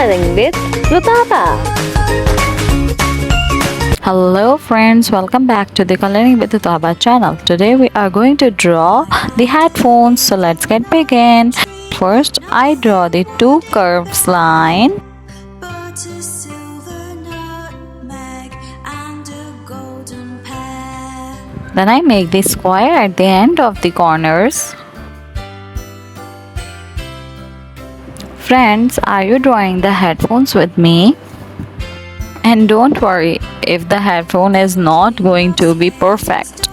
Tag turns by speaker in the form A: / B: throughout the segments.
A: Coloring with Rutaba.
B: Hello friends, welcome back to the Coloring with Rutaba channel. Today we are going to draw the headphones, so let's get begin. First I draw the two curves line.
C: Butter, silver, nutmeg, and a golden pear.
B: Then I make the square at the end of the corners. Friends, are you drawing the headphones with me? And don't worry if the headphone is not going to be perfect.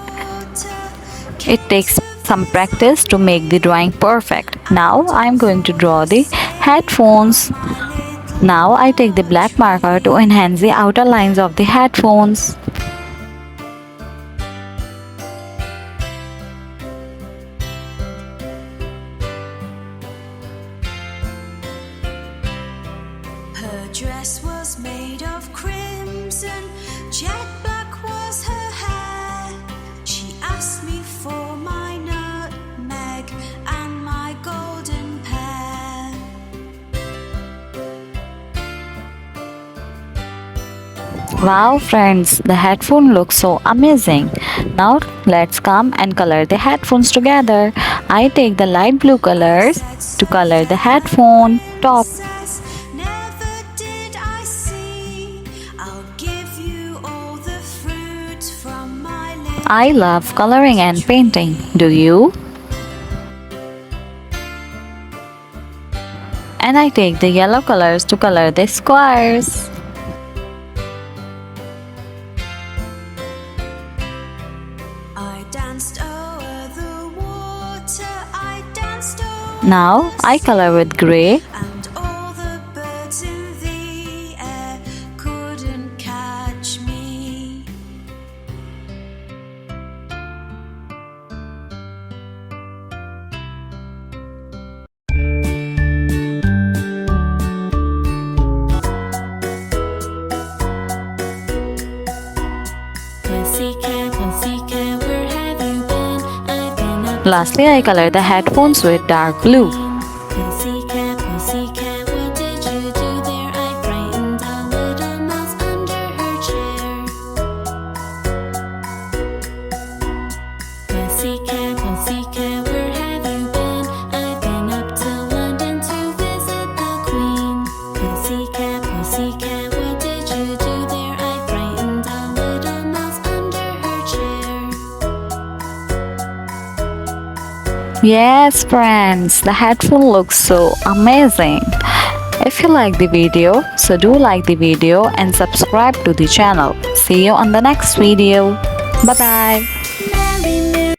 B: It takes some practice to make the drawing perfect. Now I'm going to draw the headphones. Now I take the black marker to enhance the outer lines of the headphones.
C: Her dress was made of crimson, jet black was her hair. She asked me for my nutmeg and my golden pear.
B: Wow friends, the headphone looks so amazing. Now let's come and color the headphones together. I take the light blue colors to color the headphone top.
C: Never did I see. I'll give you all the fruit from my lips.
B: I love coloring and painting. Do you? And I take the yellow colors to color the squares.
C: I danced o'er the water, I danced o'er
B: Now I color with gray.
C: and all the birds in the air couldn't catch me. Pussycat, pussycat, where have you been? I've been up.
B: Lastly, I color the headphones with dark blue.
C: Pussycat, pussycat, what did you do there? I frightened a little mouse under her chair. Pussycat, pussycat, where have you been? I've been up to London to visit the Queen. Pussycat, pussycat, what did you do there? I frightened a little mouse under her chair.
B: Yes friends, the headphone looks so amazing. If you like the video, so do like the video and subscribe to the channel. See you on the next video. Bye bye.
C: Merry, merry